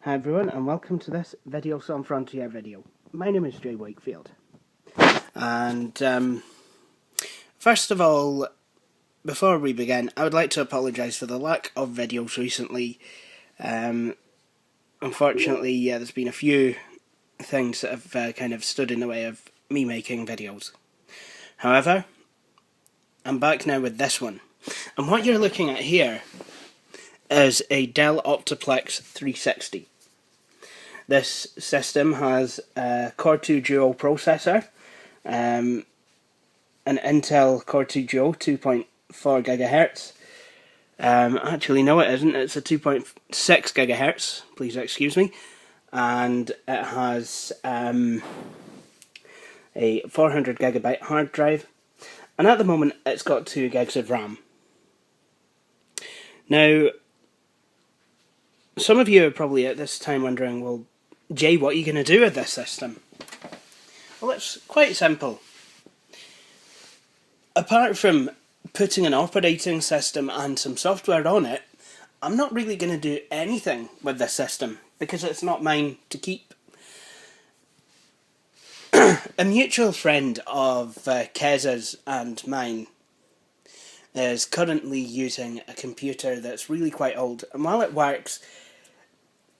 Hi everyone, and welcome to this Video Some Frontier video. My name is Jay Wakefield, and first of all, before we begin, I would like to apologise for the lack of videos recently. Unfortunately, there's been a few things that have kind of stood in the way of me making videos. However, I'm back now with this one, and what you're looking at here is a Dell Optiplex 360. This system has a Core 2 Duo processor, an Intel Core 2 Duo 2.4 GHz. Actually, no, it isn't. It's a 2.6 GHz. Please excuse me. And it has a 400 GB hard drive, and at the moment, it's got 2 gigs of RAM. Now, some of you are probably at this time wondering, well, Jay, what are you going to do with this system? Well, it's quite simple. Apart from putting an operating system and some software on it, I'm not really going to do anything with this system because it's not mine to keep. A mutual friend of Kez's and mine is currently using a computer that's really quite old, and while it works,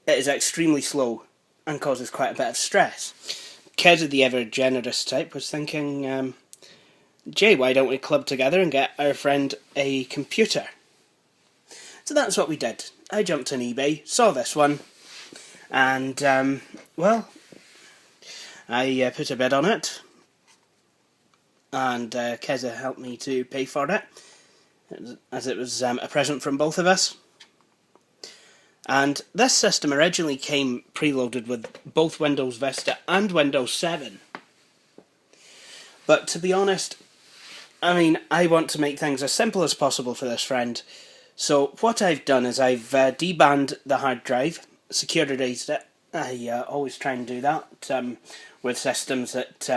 it is extremely slow and causes quite a bit of stress. Kez, the ever generous type, was thinking, Jay, why don't we club together and get our friend a computer? So that's what we did. I jumped on eBay, saw this one, and, well, I put a bid on it, and Keza helped me to pay for it, as it was a present from both of us. And this system originally came preloaded with both Windows Vista and Windows 7. But to be honest, I mean, I want to make things as simple as possible for this friend. So what I've done is I've debanned the hard drive, securitized it. I always try and do that with systems that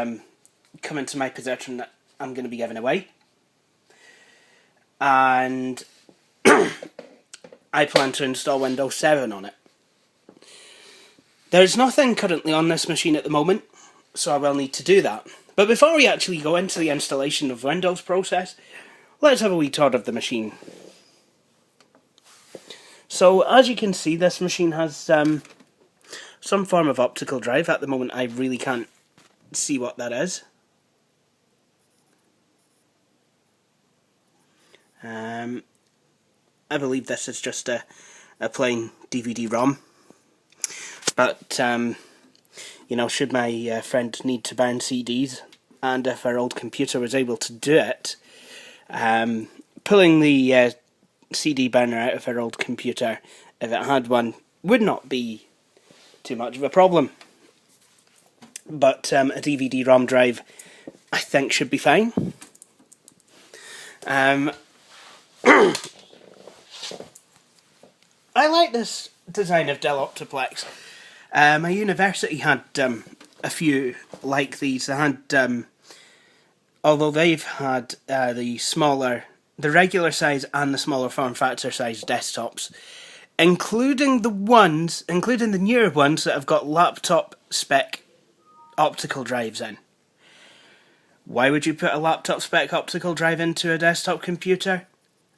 come into my possession that I'm going to be giving away. And I plan to install Windows 7 on it. There's nothing currently on this machine at the moment, so I will need to do that. But before we actually go into the installation of Windows process, let's have a wee tour of the machine. So, as you can see, this machine has some form of optical drive. At the moment, I really can't see what that is. I believe this is just a plain DVD-ROM. But, you know, should my friend need to burn CDs, and if our old computer was able to do it, pulling the CD burner out of our old computer, if it had one, would not be too much of a problem. But a DVD-ROM drive, I think, should be fine. I like this design of Dell Optiplex. My university had a few like these. They had, although they've had the regular size and the smaller form factor size desktops, including the newer ones that have got laptop spec optical drives in. Why would you put a laptop spec optical drive into a desktop computer?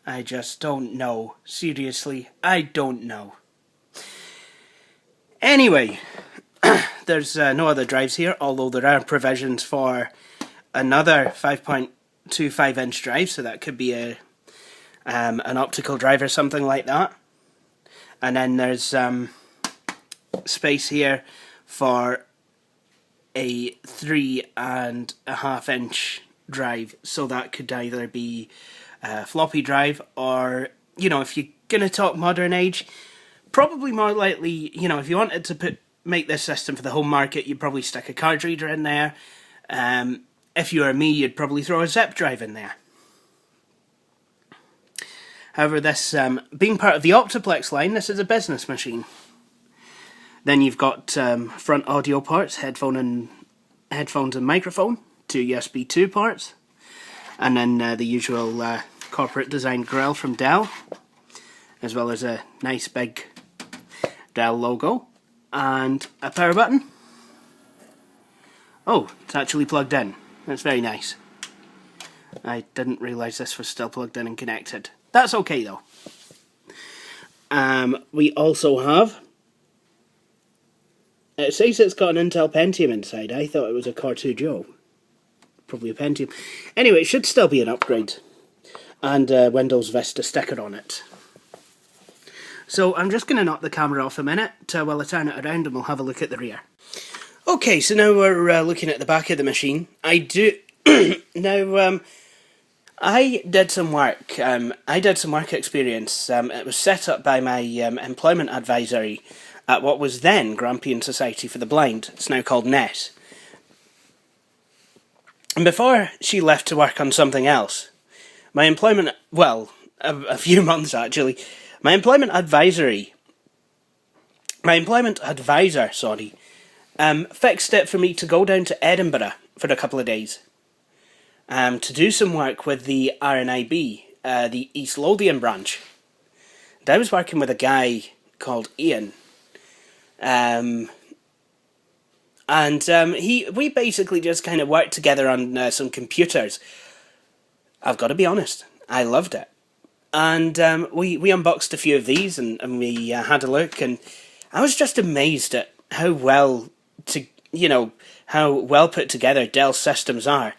I just don't know. Seriously, I don't know. Anyway, there's no other drives here, although there are provisions for another 5.25 inch drive, so that could be an optical drive or something like that. And then there's space here for a 3.5 inch drive, so that could either be floppy drive, or, you know, if you're going to talk modern age, probably more likely, you know, if you wanted to make this system for the home market, you'd probably stick a card reader in there. If you were me, you'd probably throw a zip drive in there. However, this, being part of the Optiplex line, this is a business machine. Then you've got front audio ports, headphones and microphone, 2 USB 2 ports, and then the usual corporate design grille from Dell, as well as a nice big Dell logo, and a power button. Oh, it's actually plugged in. That's very nice. I didn't realise this was still plugged in and connected. That's okay though. We also have... It says it's got an Intel Pentium inside. I thought it was a Core 2 Duo. Probably a Pentium. Anyway, it should still be an upgrade. And Windows Vista sticker on it. So I'm just going to knock the camera off a minute while I turn it around, and we'll have a look at the rear. Okay, so now we're looking at the back of the machine. I did some work. I did some work experience. It was set up by my employment advisory at what was then Grampian Society for the Blind. It's now called NET. And before she left to work on something else, my employment, well, a few months actually, my employment advisor, fixed it for me to go down to Edinburgh for a couple of days to do some work with the RNIB, the East Lothian branch. And I was working with a guy called Ian, we basically just kind of worked together on some computers. I've got to be honest, I loved it. And we unboxed a few of these and we had a look, and I was just amazed at how well put together Dell systems are.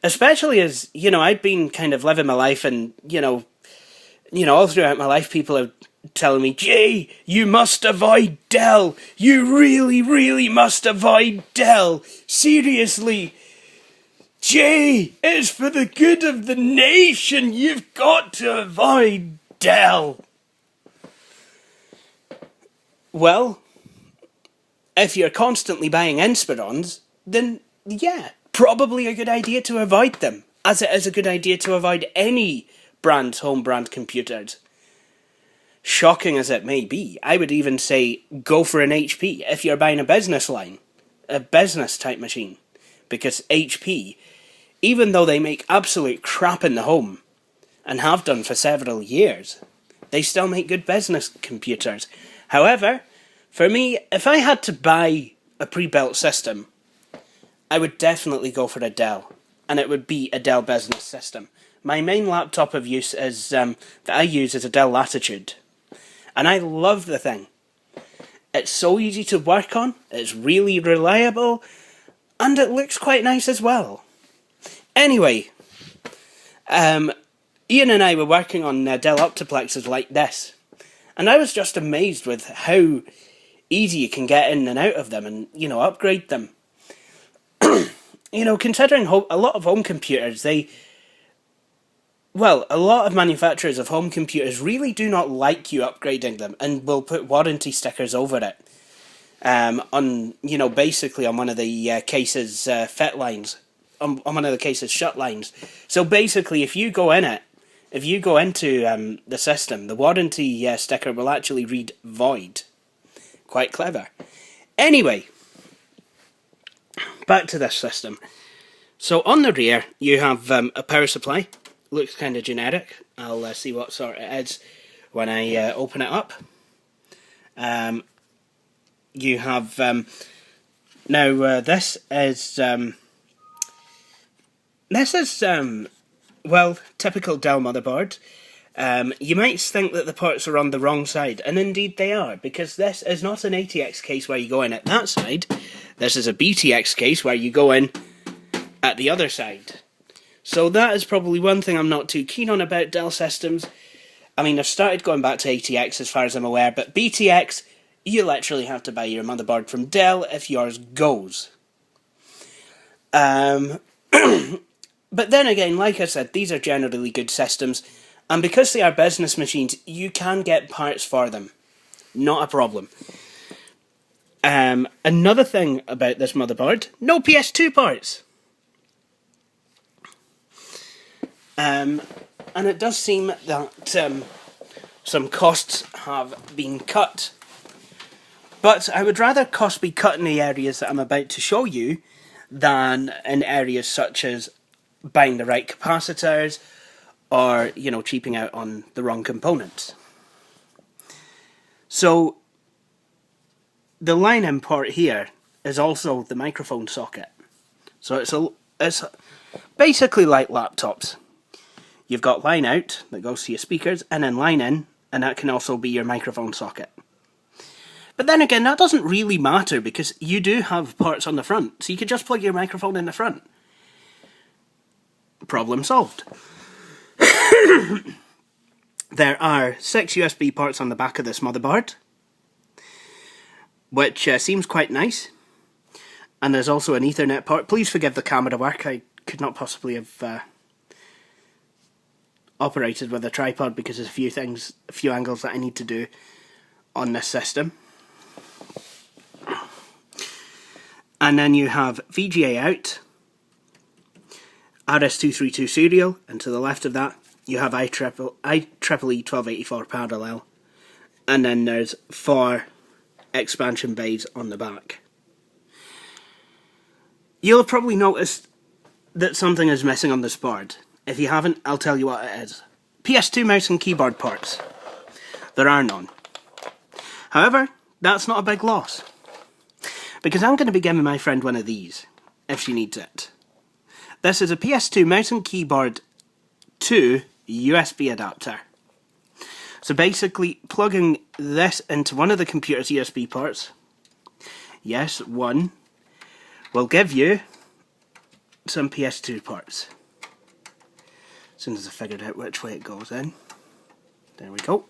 Especially as, I'd been kind of living my life, and, all throughout my life people are telling me, Jay, you must avoid Dell. You really, really must avoid Dell. Seriously. Jay, it's for the good of the nation. You've got to avoid Dell. Well, if you're constantly buying Inspirons, then yeah, probably a good idea to avoid them, as it is a good idea to avoid any home brand computers. Shocking as it may be, I would even say go for an HP if you're buying a business type machine, because HP, even though they make absolute crap in the home, and have done for several years, they still make good business computers. However, for me, if I had to buy a pre-built system, I would definitely go for a Dell, and it would be a Dell business system. My main laptop of use is that I use is a Dell Latitude, and I love the thing. It's so easy to work on, it's really reliable, and it looks quite nice as well. Anyway, Ian and I were working on Dell Optiplexes like this, and I was just amazed with how easy you can get in and out of them and, upgrade them. Considering a lot of home computers, a lot of manufacturers of home computers really do not like you upgrading them and will put warranty stickers over it. Basically on one of the cases fit lines, on one of the cases shut lines. So basically, if you go into the system, the warranty sticker will actually read void. Quite clever. Anyway, back to this system. So on the rear, you have a power supply. Looks kind of generic. I'll see what sort it is when I open it up. You have this is typical Dell motherboard. You might think that the ports are on the wrong side, and indeed they are, because this is not an ATX case where you go in at that side. This is a BTX case where you go in at the other side. So that is probably one thing I'm not too keen on about Dell systems. I mean, I've started going back to ATX as far as I'm aware, but BTX, you literally have to buy your motherboard from Dell if yours goes. But then again, like I said, these are generally good systems, and because they are business machines, you can get parts for them. Not a problem. Another thing about this motherboard, no PS2 parts. And it does seem that some costs have been cut. But I would rather costs be cut in the areas that I'm about to show you than in areas such as buying the right capacitors or, you know, cheaping out on the wrong components. So the line in port here is also the microphone socket. So it's basically like laptops. You've got line out that goes to your speakers, and then line in, and that can also be your microphone socket. But then again, that doesn't really matter because you do have ports on the front, so you could just plug your microphone in the front. Problem solved. There are 6 USB ports on the back of this motherboard, which seems quite nice. And there's also an Ethernet port. Please forgive the camera work. I could not possibly have operated with a tripod because there's a few angles that I need to do on this system. And then you have VGA out, RS-232 serial, and to the left of that you have IEEE 1284 parallel, and then there's 4 expansion bays on the back. You'll have probably noticed that something is missing on this board. If you haven't, I'll tell you what it is. PS2 mouse and keyboard ports. There are none. However, that's not a big loss, because I'm going to be giving my friend one of these, if she needs it. This is a PS2 mouse and keyboard to USB adapter. So basically, plugging this into one of the computer's USB ports, yes, one, will give you some PS2 ports. As soon as I figured out which way it goes in. There we go.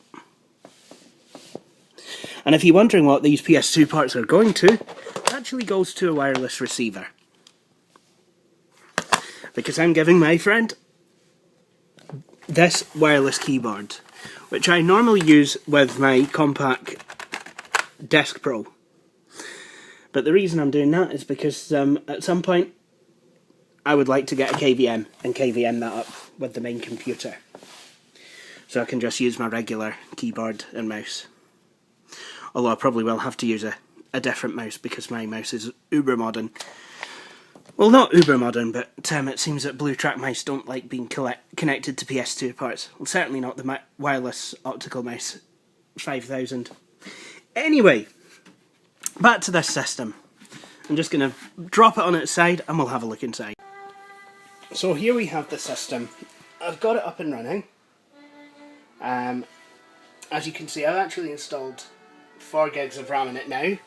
And if you're wondering what these PS2 ports are going to, it actually goes to a wireless receiver. Because I'm giving my friend this wireless keyboard, which I normally use with my Compaq Desk Pro. But the reason I'm doing that is because at some point I would like to get a KVM and KVM that up with the main computer. So I can just use my regular keyboard and mouse. Although I probably will have to use a different mouse because my mouse is uber modern. Well, not uber modern, but it seems that Blue Track mice don't like being connected to PS2 parts. Well, certainly not the wireless optical mouse 5000. Anyway, back to this system. I'm just going to drop it on its side and we'll have a look inside. So here we have the system. I've got it up and running. As you can see, I've actually installed 4 gigs of RAM in it now.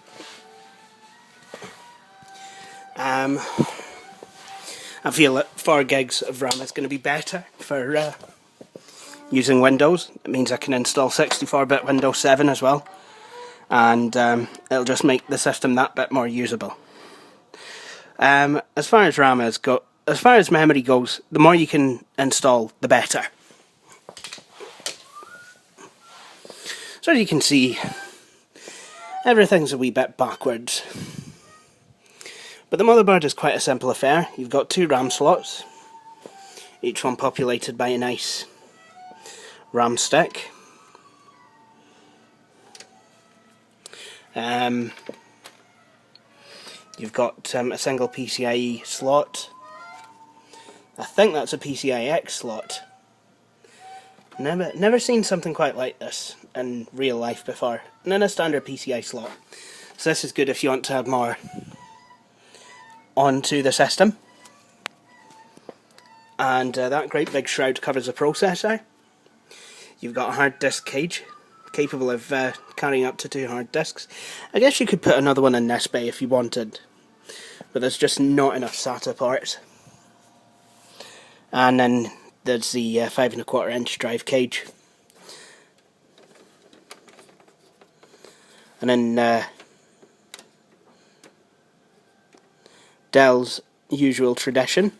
I feel that 4 gigs of RAM is going to be better for using Windows. It means I can install 64-bit Windows 7 as well, and it'll just make the system that bit more usable. As far as as far as memory goes, the more you can install, the better. So as you can see, everything's a wee bit backwards. But the motherboard is quite a simple affair. You've got 2 RAM slots, each one populated by a nice RAM stick. You've got a single PCIe slot. I think that's a PCI X slot. Never seen something quite like this in real life before. And then a standard PCI slot. So this is good if you want to have more onto the system. And that great big shroud covers the processor. You've got a hard disk cage capable of carrying up to 2 hard disks. I guess you could put another one in this bay if you wanted, but there's just not enough SATA ports. And then there's the 5¼ inch drive cage. And then Dell's usual tradition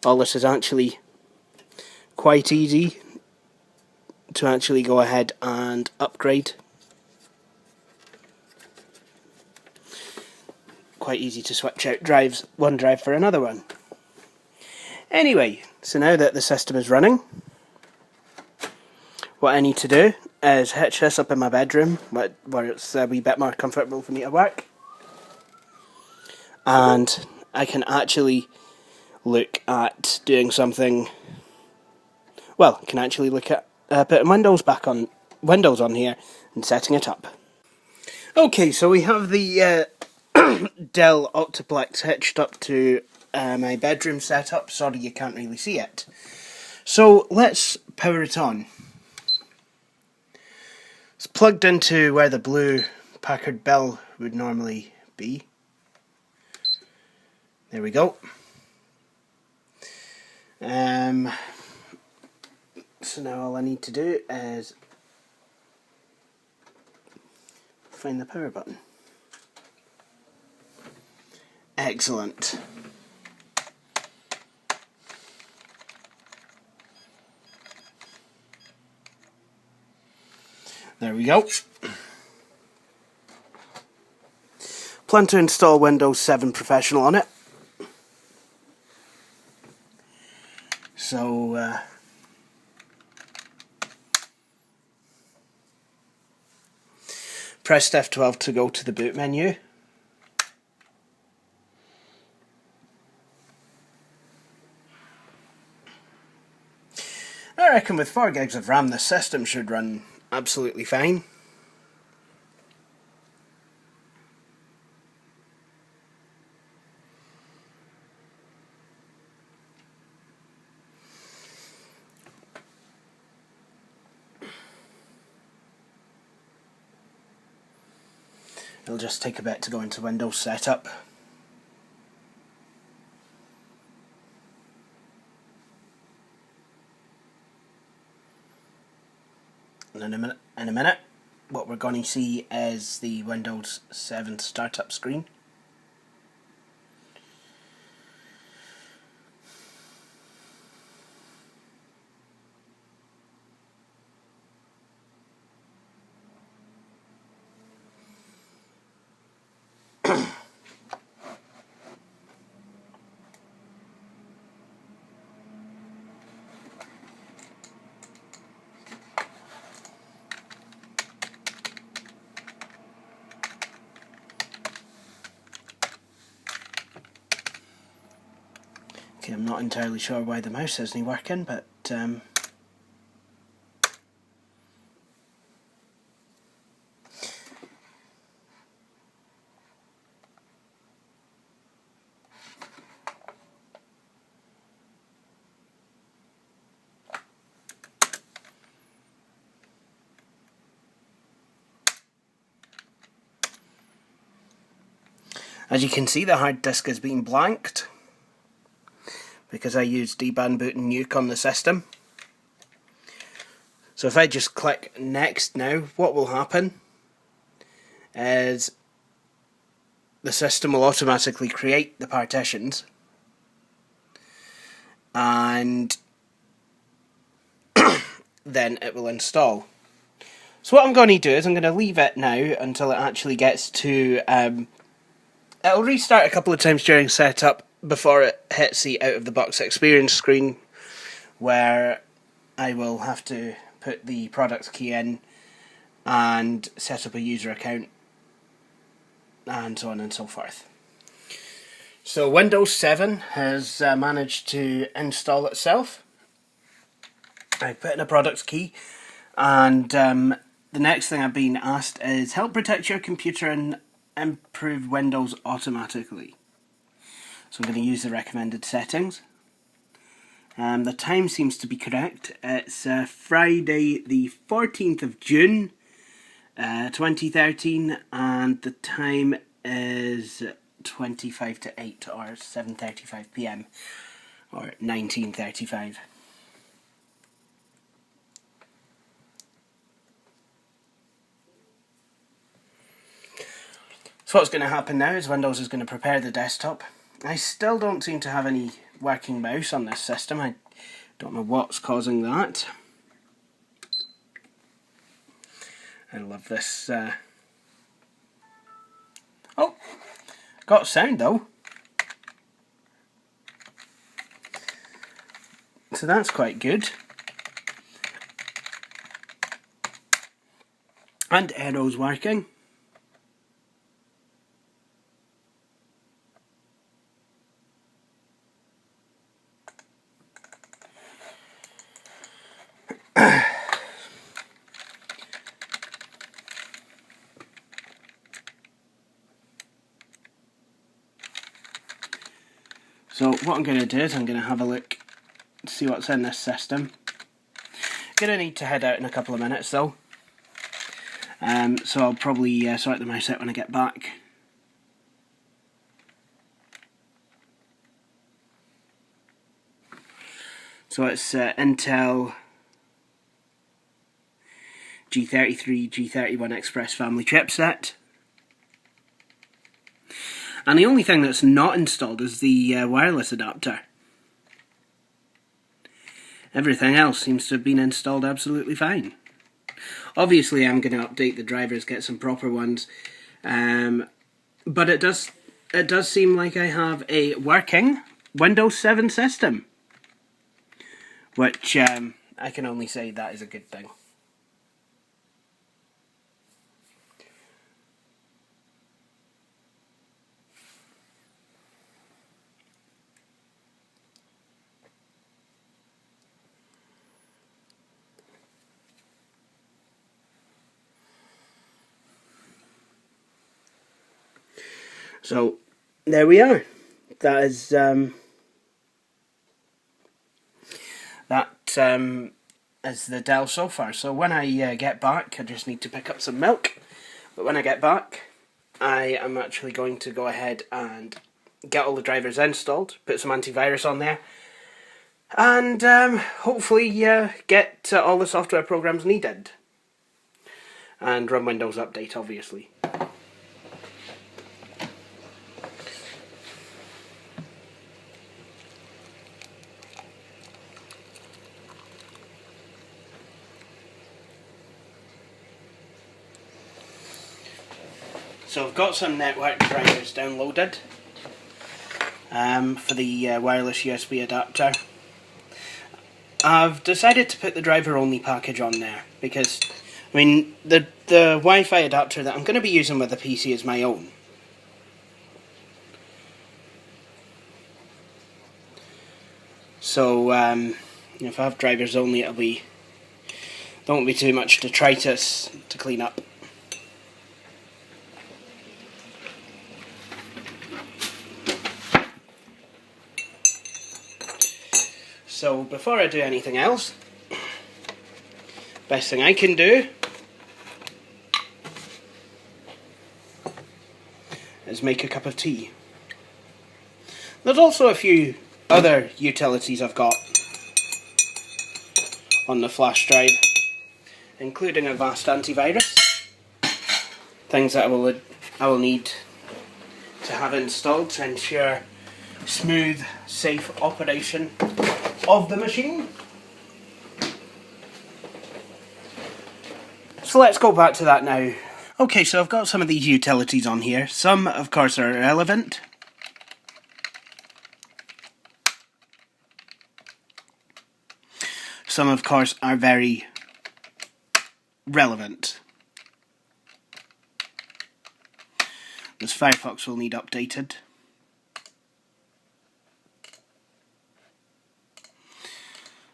all this is actually quite easy to actually go ahead and upgrade. Quite easy to switch out drives, one drive for another one. Anyway, so now that the system is running, what I need to do is hitch this up in my bedroom where it's a wee bit more comfortable for me to work, and I can actually look at doing something. Well, I can actually look at putting Windows on here and setting it up. Okay, so we have the Dell Optiplex hitched up to my bedroom setup. Sorry you can't really see it. So let's power it on. It's plugged into where the blue Packard bell would normally be. There we go. So now all I need to do is find the power button. Excellent. There we go. Plan to install Windows 7 Professional on it. So, press F12 to go to the boot menu. I reckon with 4 gigs of RAM, the system should run absolutely fine. It'll just take a bit to go into Windows setup. And in a minute, what we're going to see is the Windows 7 startup screen. Okay, I'm not entirely sure why the mouse isn't working, but as you can see, the hard disk is being blanked because I used dban boot and nuke on the system. So if I just click next now, what will happen is the system will automatically create the partitions, and then it will install. So what I'm going to do is I'm going to leave it now until it actually gets to... it'll restart a couple of times during setup before it hits the out of the box experience screen, where I will have to put the product key in and set up a user account and so on and so forth. So Windows 7 has managed to install itself. I put in a product key, and the next thing I've been asked is help protect your computer and improve Windows automatically. So I'm going to use the recommended settings. The time seems to be correct. It's Friday the 14th of June 2013, and the time is 25 to 8 or 7:35 PM or 19:35. So what's going to happen now is Windows is going to prepare the desktop. I still don't seem to have any working mouse on this system. I don't know what's causing that. I love this. Oh, got sound though. So that's quite good. And arrow's working. So what I'm going to do is I'm going to have a look to see what's in this system. Going to need to head out in a couple of minutes though. So I'll probably sort the mouse out when I get back. So it's Intel G33, G31 Express family chipset. And the only thing that's not installed is the wireless adapter. Everything else seems to have been installed absolutely fine. Obviously I'm going to update the drivers, get some proper ones, but it does seem like I have a working Windows 7 system, which I can only say that is a good thing. So there we are. That is is the Dell so far. So when I get back, I just need to pick up some milk. But when I get back, I am actually going to go ahead and get all the drivers installed, put some antivirus on there, and hopefully get all the software programs needed. And run Windows Update, obviously. So I've got some network drivers downloaded for the wireless USB adapter. I've decided to put the driver only package on there because, I mean, the Wi-Fi adapter that I'm going to be using with the PC is my own. So if I have drivers only, there won't be too much detritus to clean up. So before I do anything else, best thing I can do is make a cup of tea. There's also a few other utilities I've got on the flash drive, including a vast antivirus, things that I will need to have installed to ensure smooth, safe operation of the machine. So let's go back to that now. Okay, so I've got some of these utilities on here. Some, of course, are irrelevant. Some, of course, are very relevant. This Firefox will need updated.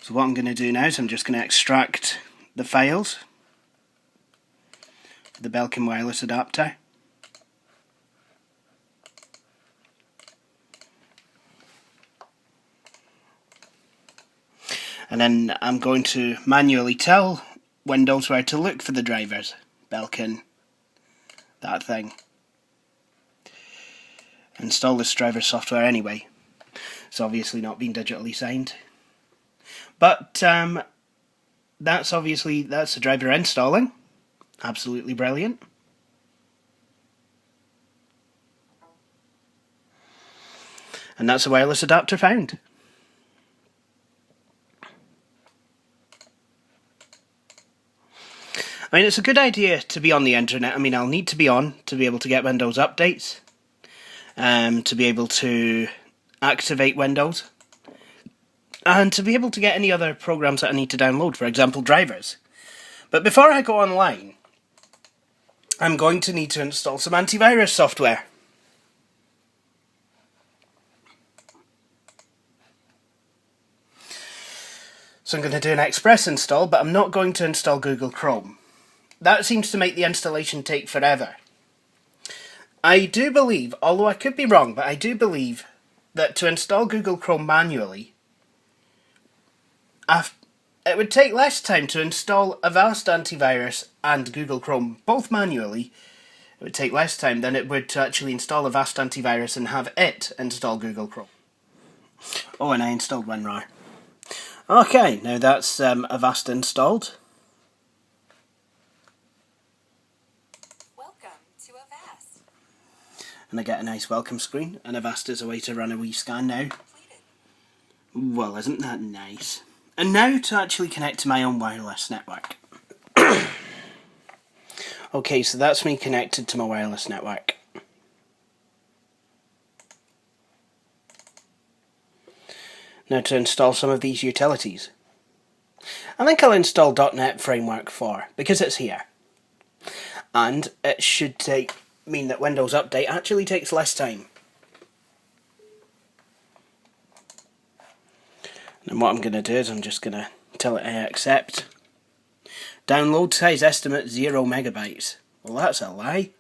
So what I'm going to do now is I'm just going to extract the files for the Belkin wireless adapter. And then I'm going to manually tell Windows where to look for the drivers. Belkin, that thing. Install this driver software anyway. It's obviously not been digitally signed. But that's the driver installing. Absolutely brilliant. And that's a wireless adapter found. I mean, it's a good idea to be on the internet. I mean, I'll need to be on to be able to get Windows updates, to be able to activate Windows, and to be able to get any other programs that I need to download, for example, drivers. But before I go online, I'm going to need to install some antivirus software. So I'm going to do an express install, but I'm not going to install Google Chrome. That seems to make the installation take forever. I do believe, although I could be wrong, but I do believe that to install Google Chrome manually, it would take less time to install Avast antivirus and Google Chrome, both manually. It would take less time than it would to actually install Avast antivirus and have it install Google Chrome. Oh, and I installed WinRAR. Okay, now that's Avast installed. Welcome to Avast. And I get a nice welcome screen, and Avast is a way to run a wee scan now. Completed. Well, isn't that nice? And now to actually connect to my own wireless network. Okay, so that's me connected to my wireless network. Now to install some of these utilities. I think I'll install .NET Framework 4, because it's here. And it should mean that Windows Update actually takes less time. And what I'm going to do is I'm just going to tell it I accept. Download size estimate 0 megabytes. Well, that's a lie.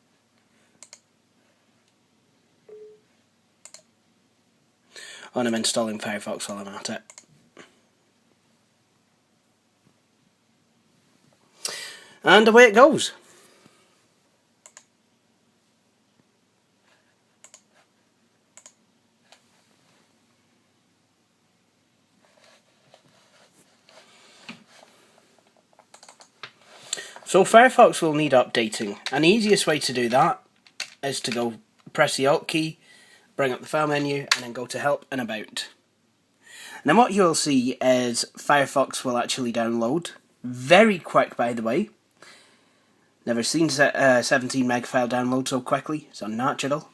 And I'm installing Firefox while I'm at it. And away it goes. So Firefox will need updating, and the easiest way to do that is to go press the Alt key, bring up the file menu, and then go to Help and About. And then what you'll see is Firefox will actually download. Very quick, by the way. Never seen 17 meg file download so quickly. It's unnatural.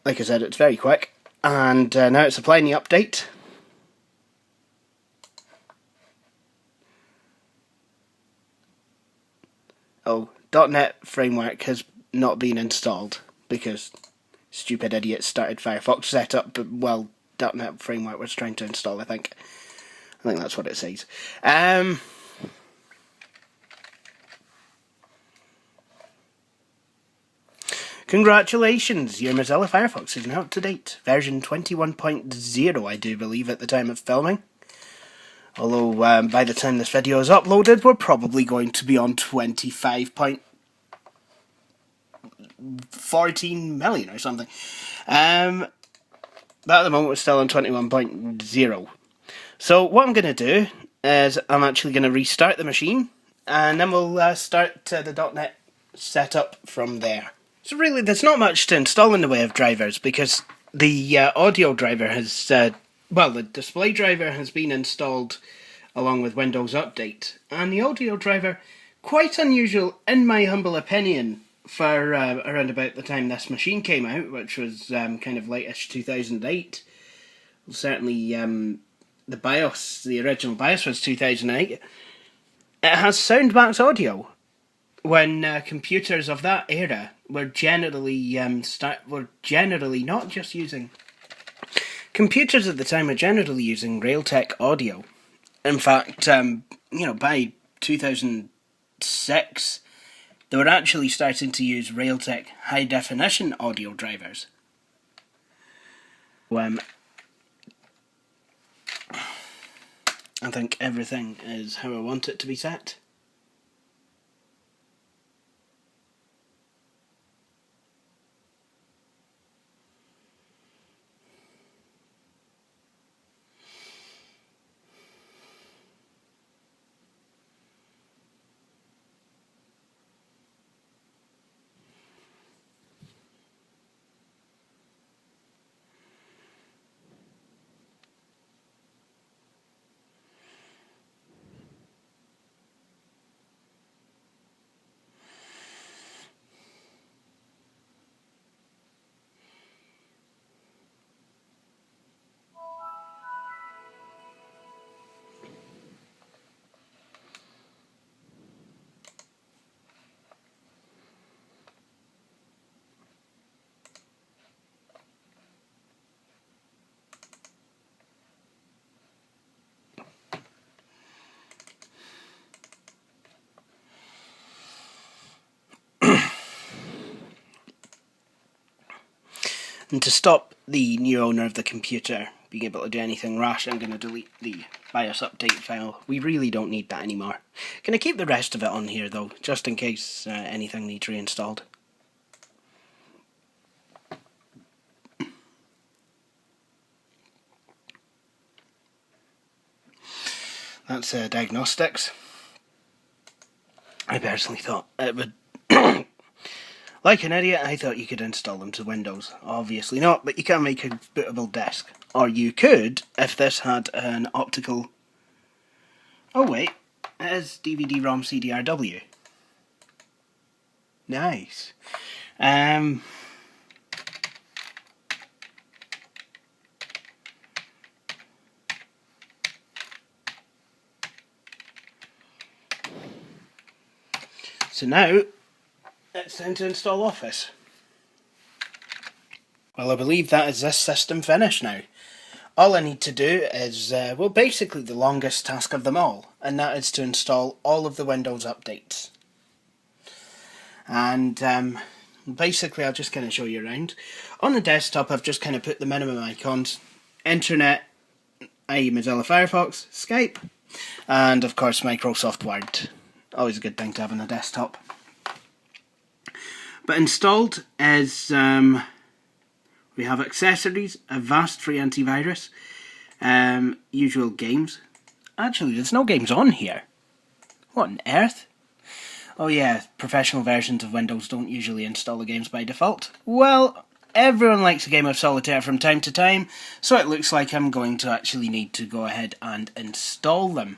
Like I said, it's very quick. And now it's applying the update. Oh, .NET Framework has not been installed because stupid idiots started Firefox setup while .NET Framework was trying to install, I think. I think that's what it says. Congratulations, your Mozilla Firefox is now up to date. Version 21.0, I do believe, at the time of filming. Although, by the time this video is uploaded, we're probably going to be on 25.14 million or something. But at the moment, we're still on 21.0. So, what I'm going to do is I'm actually going to restart the machine, and then we'll start the .NET setup from there. So really, there's not much to install in the way of drivers, because the audio driver has... well, the display driver has been installed along with Windows Update, and the audio driver, quite unusual in my humble opinion, for around about the time this machine came out, which was kind of late-ish 2008. Well, certainly the BIOS, the original BIOS was 2008. It has soundbox audio, when computers of that era were generally not just using... Computers at the time were generally using Realtek audio. In fact, by 2006, they were actually starting to use Realtek high-definition audio drivers. I think everything is how I want it to be set. And to stop the new owner of the computer being able to do anything rash, I'm going to delete the BIOS update file. We really don't need that anymore. Going to keep the rest of it on here though, just in case anything needs reinstalled. That's diagnostics. I personally thought it would... Like an idiot, I thought you could install them to Windows. Obviously not, but you can make a bootable disk. Or you could, if this had an optical... Oh wait, it is DVD-ROM CDRW. Nice. So now, it's time to install Office. Well, I believe that is this system finished now. All I need to do is, well, basically the longest task of them all, and that is to install all of the Windows updates. And basically I'll just kind of show you around. On the desktop I've just kind of put the minimum icons: Internet, i.e. Mozilla Firefox, Skype, and of course Microsoft Word. Always a good thing to have on a desktop. But installed is, we have accessories, Avast free antivirus, usual games. Actually, there's no games on here. What on earth? Oh yeah, professional versions of Windows don't usually install the games by default. Well, everyone likes a game of solitaire from time to time, so it looks like I'm going to actually need to go ahead and install them.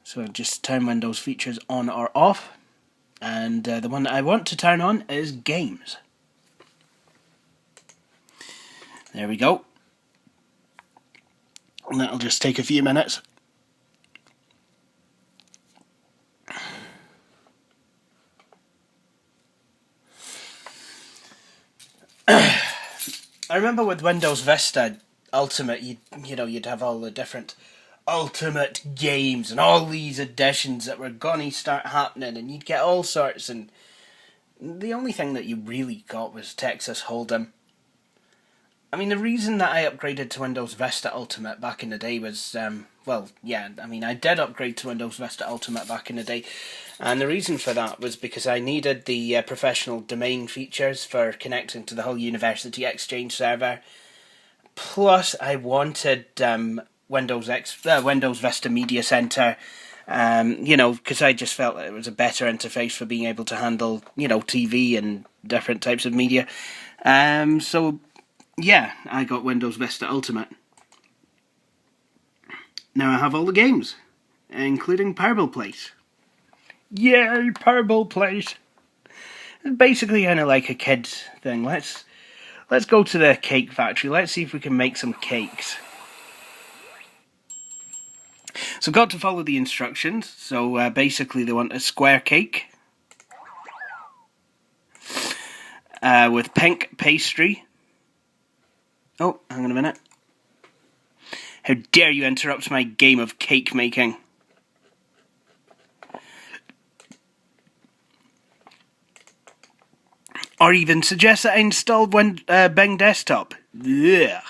So I'll just turn Windows features on or off, and the one that I want to turn on is games. There we go. And that'll just take a few minutes. I remember with Windows Vista Ultimate, you'd have all the different Ultimate games and all these additions that were gonna start happening, and you'd get all sorts, and the only thing that you really got was Texas Hold'em. I mean, the reason that I upgraded to Windows Vista Ultimate back in the day was, well, yeah, I mean, I did upgrade to Windows Vista Ultimate back in the day, and the reason for that was because I needed the professional domain features for connecting to the whole University Exchange server. Plus, I wanted Windows Vista Media Center, because I just felt that it was a better interface for being able to handle, TV and different types of media. So, yeah, I got Windows Vista Ultimate. Now I have all the games, including Purble Place. Yay, Purble Place! It's basically kind of like a kid's thing. Let's go to the cake factory. Let's see if we can make some cakes. So I've got to follow the instructions. So basically they want a square cake with pink pastry. Oh, hang on a minute. How dare you interrupt my game of cake making? Or even suggest that I installed Bing Desktop. Ugh.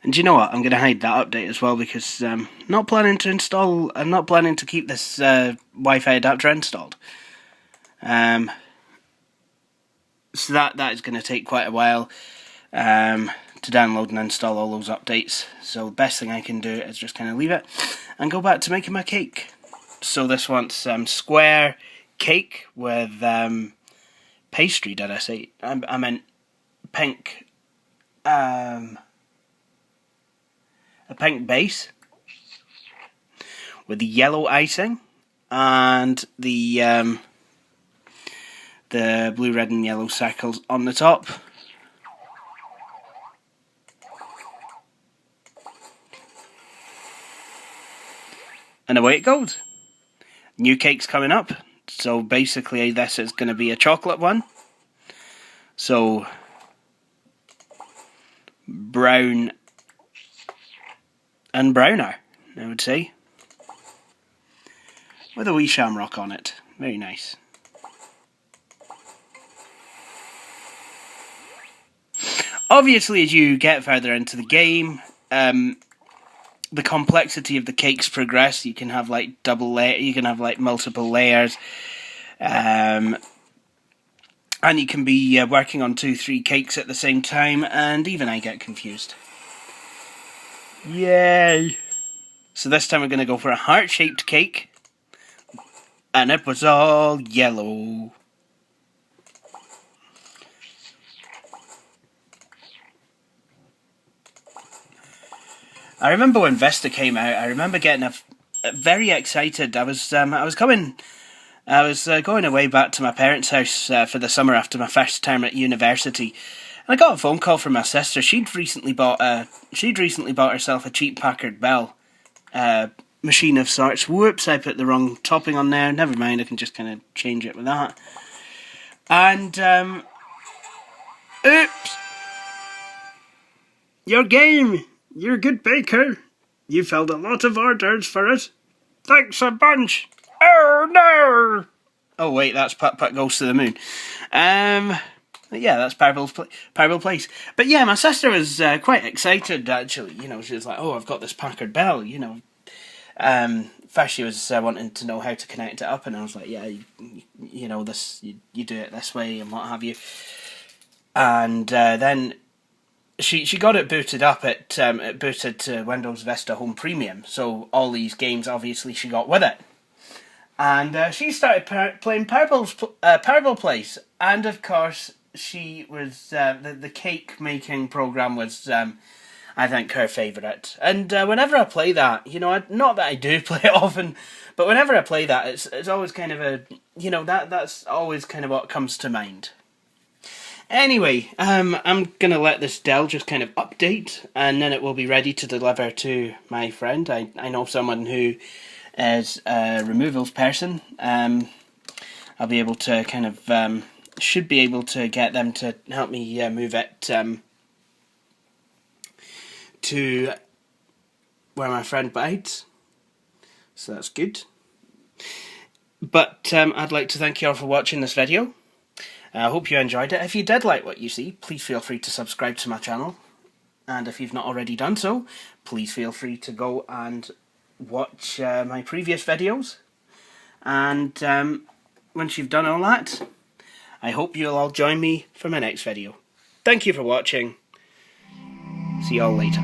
And you know what? I'm going to hide that update as well, because I'm not planning to keep this Wi-Fi adapter installed. So that is going to take quite a while to download and install all those updates. So the best thing I can do is just kind of leave it and go back to making my cake. So this wants square cake with pastry, did I say? I meant pink. A pink base with the yellow icing and the blue, red and yellow circles on the top. And away it goes. New cake's coming up. So basically this is going to be a chocolate one. So brown and browner, I would say. with a wee shamrock on it. Very nice. Obviously, as you get further into the game, the complexity of the cakes progress. You can have like you can have like multiple layers, and you can be working on 2-3 cakes at the same time, and even I get confused. Yay! So this time we're going to go for a heart-shaped cake, and it was all yellow. I remember when Vista came out. I remember getting very excited. I was going away back to my parents' house for the summer after my first term at university, and I got a phone call from my sister. She'd recently bought herself a cheap Packard Bell machine of sorts. Whoops! I put the wrong topping on there. Never mind. I can just kind of change it with that. And oops! Your game. You're a good baker. You filled a lot of orders for it. Thanks a bunch. Oh no! Oh wait, that's Putt Putt Goes to the Moon. Yeah, that's Purble Place. But yeah, my sister was quite excited actually. You know, she was like, "Oh, I've got this Packard Bell." You know, first she was wanting to know how to connect it up, and I was like, "Yeah, you know this. You do it this way, and what have you." And then she got it booted up. It booted to Windows Vista Home Premium, so all these games obviously she got with it. And she started playing Purble Place, and of course she was the cake making program was I think her favourite. And whenever I play that, you know, not that I do play it often, but whenever I play that, it's always kind of a, you know, that's always kind of what comes to mind. Anyway, I'm going to let this Dell just kind of update, and then it will be ready to deliver to my friend. I know someone who is a removals person. I'll be able to kind of, should be able to get them to help me move it to where my friend bides. So that's good. But I'd like to thank you all for watching this video. I hope you enjoyed it. If you did like what you see, please feel free to subscribe to my channel. And if you've not already done so, please feel free to go and watch my previous videos. And once you've done all that, I hope you'll all join me for my next video. Thank you for watching. See you all later.